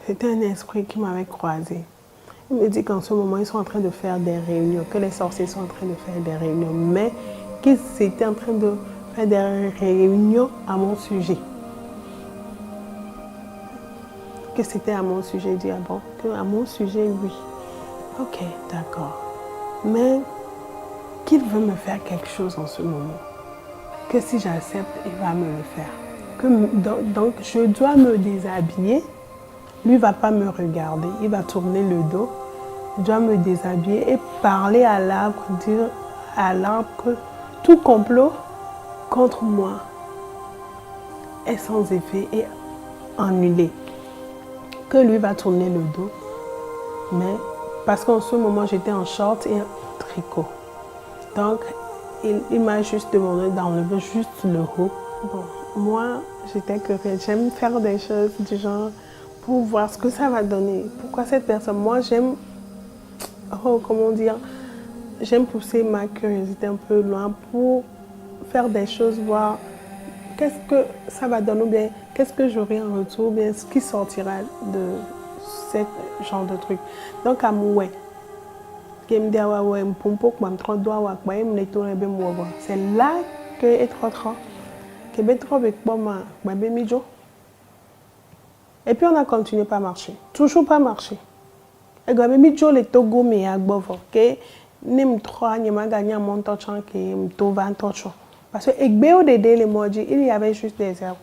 C'était un esprit qui m'avait croisé. Il me dit qu'en ce moment, ils sont en train de faire des réunions, que les sorciers sont en train de faire des réunions, mais qu'ils étaient en train de faire des réunions à mon sujet. Que c'était à mon sujet. Il dit, ah bon, que à mon sujet, oui. Ok, d'accord. Mais qu'il veut me faire quelque chose en ce moment. Que si j'accepte, il va me le faire. Donc, je dois me déshabiller. Lui ne va pas me regarder. Il va tourner le dos. Je dois me déshabiller et parler à l'arbre, dire à l'arbre que tout complot contre moi est sans effet et annulé. Que lui va tourner le dos. Mais parce qu'en ce moment, j'étais en short et un tricot. Donc, il m'a juste demandé d'enlever juste le haut. Bon, moi, j'étais curieuse. J'aime faire des choses du genre pour voir ce que ça va donner. Pourquoi cette personne? Moi, j'aime, comment dire, j'aime pousser ma curiosité un peu loin pour faire des choses, voir qu'est-ce que ça va donner, ou bien qu'est-ce que j'aurai en retour, ou bien ce qui sortira de ce genre de truc. Donc, à moi, c'est là que est trop et puis on a continué par marcher, toujours pas marcher. Et quand même les Togo mais à Bovo, que nim trois n'y m'a gagné un montant qui me trouve un torchon. Parce que les moji il y avait juste des herbes.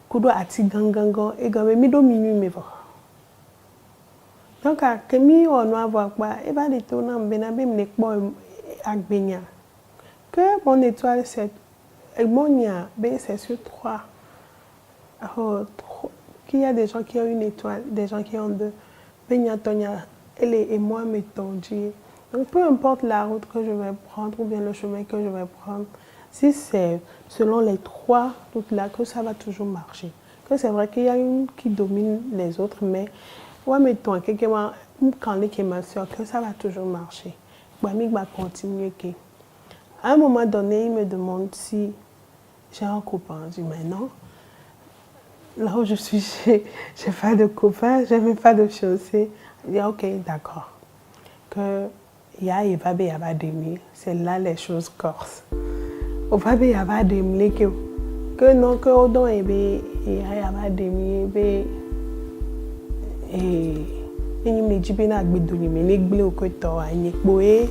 Kudo ati gangango et quand même minuit mais va. Donc à Kemi on va voir quoi et va les tourner en benabé me nekbo agbenya. Que mon étoile c'est Egmonia ben c'est sur 3. Qu'il y a des gens qui ont une étoile, des gens qui ont 2. Benya Tonya, elle et moi mettons. Donc peu importe la route que je vais prendre ou bien le chemin que je vais prendre, si c'est selon les 3 routes là que ça va toujours marcher. Que c'est vrai qu'il y a une qui domine les autres, mais ouais mettons quelqu'un quand les qui ma soeur que ça va toujours marcher. Bami va continuer que. À un moment donné, il me demande si j'ai un copain. Je dis mais non. Là où je suis, j'ai pas de copain, j'ai même pas de chaussée. Je dis ok, d'accord. Que Yababe Yabademi, c'est là les choses corses. Obabe Yabademi, que non, que Odon Ebe Yabademi, Ebe et me dit bien à Bidoni, mais n'églé au côté, Yekboé,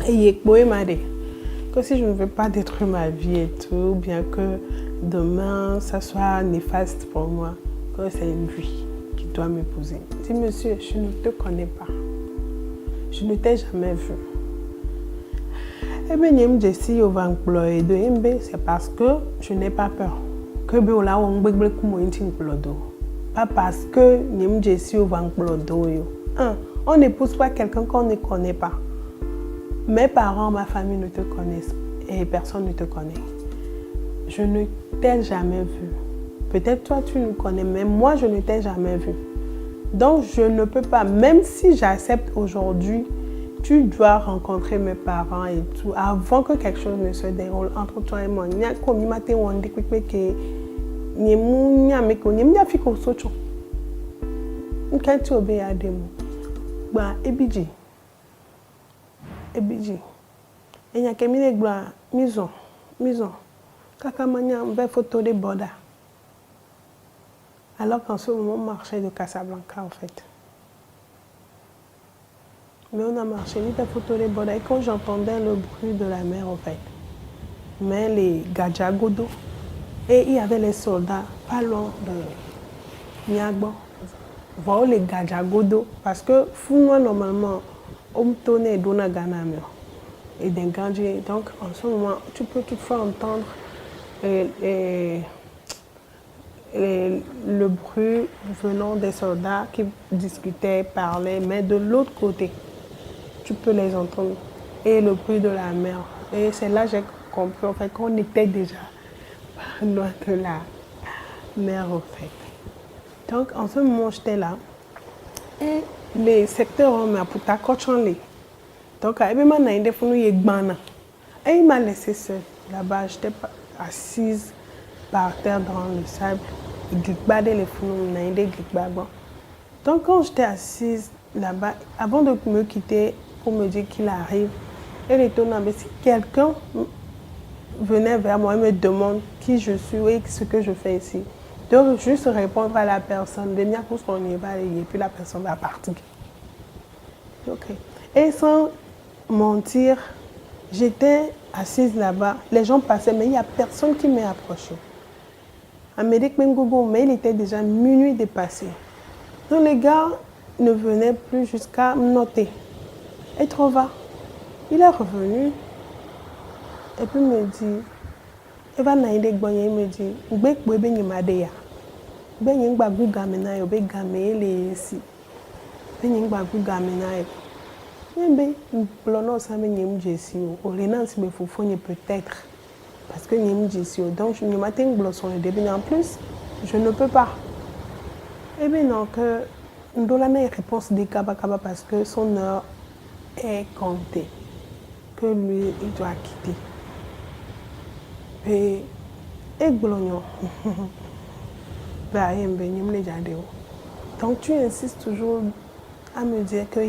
et Yekboé Made. Que si je ne veux pas détruire ma vie et tout, bien que demain ça soit néfaste pour moi, que c'est lui qui doit m'épouser. Dis monsieur, je ne te connais pas. Je ne t'ai jamais vu. Eh bien, je me dis si on va employer de MB, c'est parce que je n'ai pas peur. Que là on va pas parce que je me dis si on va employer. On n'épouse pas quelqu'un qu'on ne connaît pas. Mes parents, ma famille ne te connaissent et personne ne te connaît. Je ne t'ai jamais vu. Peut-être toi tu nous connais, mais moi je ne t'ai jamais vu. Donc je ne peux pas, même si j'accepte aujourd'hui, tu dois rencontrer mes parents et tout, avant que quelque chose ne se déroule entre toi et moi. Ebiji. Et il y a quelqu'un qui maison. Kakamania, on va photo des bordas. Alors qu'en ce moment, on marchait de Casablanca en fait. Mais on a marché, on a photo des bordas. Et quand j'entendais le bruit de la mer en fait, mais les Gadjagodo, et il y avait les soldats pas loin de Niagbo. Voilà les Gadjagodo, parce que fou-moi normalement, on tourne et donne à Ganamio. Et d'un gadget. Donc en ce moment, tu peux toutefois entendre le bruit venant des soldats qui discutaient, parlaient, mais de l'autre côté, tu peux les entendre. Et le bruit de la mer. Et c'est là que j'ai compris en fait qu'on était déjà pas loin de la mer en fait. Donc en ce moment, j'étais là. Et les secteurs ont mis à Puta Kochonli. Donc, et il m'a laissé seule là-bas. J'étais assise par terre dans le sable. Donc quand j'étais assise là-bas, avant de me quitter pour me dire qu'il arrive, elle est étonnante, mais si quelqu'un venait vers moi et me demande qui je suis et ce que je fais ici, de juste répondre à la personne, de venir pour qu'on y va et puis la personne va partir. Ok. Et sans mentir, j'étais assise là-bas, les gens passaient, mais il n'y a personne qui m'est approché. Amédic Mengogo, mais il était déjà minuit dépassé. Donc les gars ne venaient plus jusqu'à me noter. Et trop va. Il est revenu et puis me dit, Eva Naïdek Boye me dit, Gbek Bwebe Nimadeya. Ben Yingba Gougamena yo, ben Game le si. Ben Yingba Gougamena yo. Ben Blono Same Nyem Jessi yo. Orenance me foufogne peut-être. Parce que Nyem Jessi yo. Donc je ne m'attends pas sur le début. En plus, je ne peux pas. Eh bien non, que Ndolana réponse des Kaba Kaba parce que son heure est comptée. Que lui, il doit quitter. Et Glognon. Donc tu insistes toujours à me dire que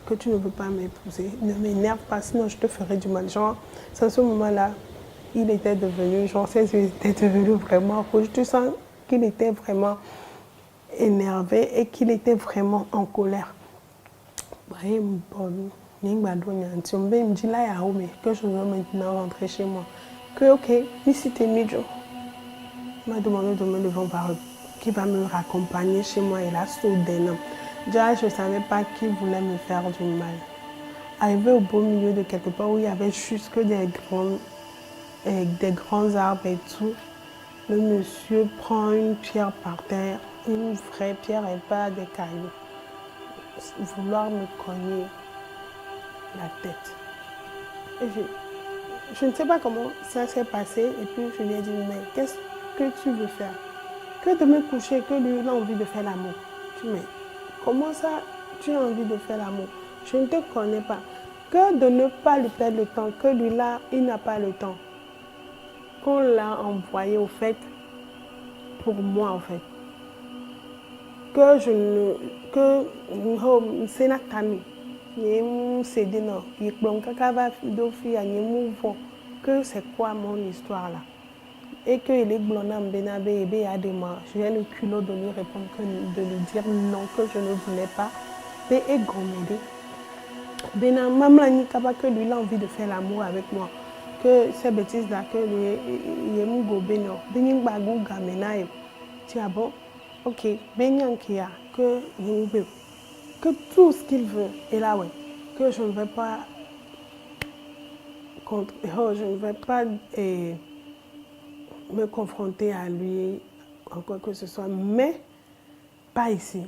que tu ne veux pas m'épouser. Ne m'énerve pas, sinon je te ferai du mal. Genre, c'est à ce moment-là, il était devenu, genre, il était devenu vraiment rouge. Tu sens qu'il était vraiment énervé et qu'il était vraiment en colère. Que je veux maintenant rentrer chez moi. Que ok, ici t'es Midjo. Il m'a demandé de me lever par qui va me raccompagner chez moi et là, soudainement. Déjà, je ne savais pas qui voulait me faire du mal. Arrivé au beau milieu de quelque part où il y avait juste que des grands arbres et tout, le monsieur prend une pierre par terre, une vraie pierre et pas des cailloux. Vouloir me cogner la tête. Et je ne sais pas comment ça s'est passé et puis je lui ai dit, mais qu'est-ce que tu veux faire? Que de me coucher, que lui il a envie de faire l'amour. Mais comment ça tu as envie de faire l'amour? Je ne te connais pas. Que de ne pas lui perdre le temps, que lui là, il n'a pas le temps. Qu'on l'a envoyé au fait pour moi en fait. Que je ne... Que... C'est la famille. Que c'est quoi mon histoire là? Et qu'il est blonde Benabe et Béadema, j'ai le culot de lui répondre, de lui dire non, que je ne voulais pas. Mais et Gomédé. Bena Mamlani Kaba, que lui a envie de faire l'amour avec moi. Que ces bêtises là, que lui est mon gobeno. Benin Bagou Gamenaï. Tu as bon? Ok. Benyan Kia, que tout ce qu'il veut. Et là, ouais. Que je ne vais pas. Je ne vais pas. Me confronter à lui en quoi que ce soit, mais pas ici.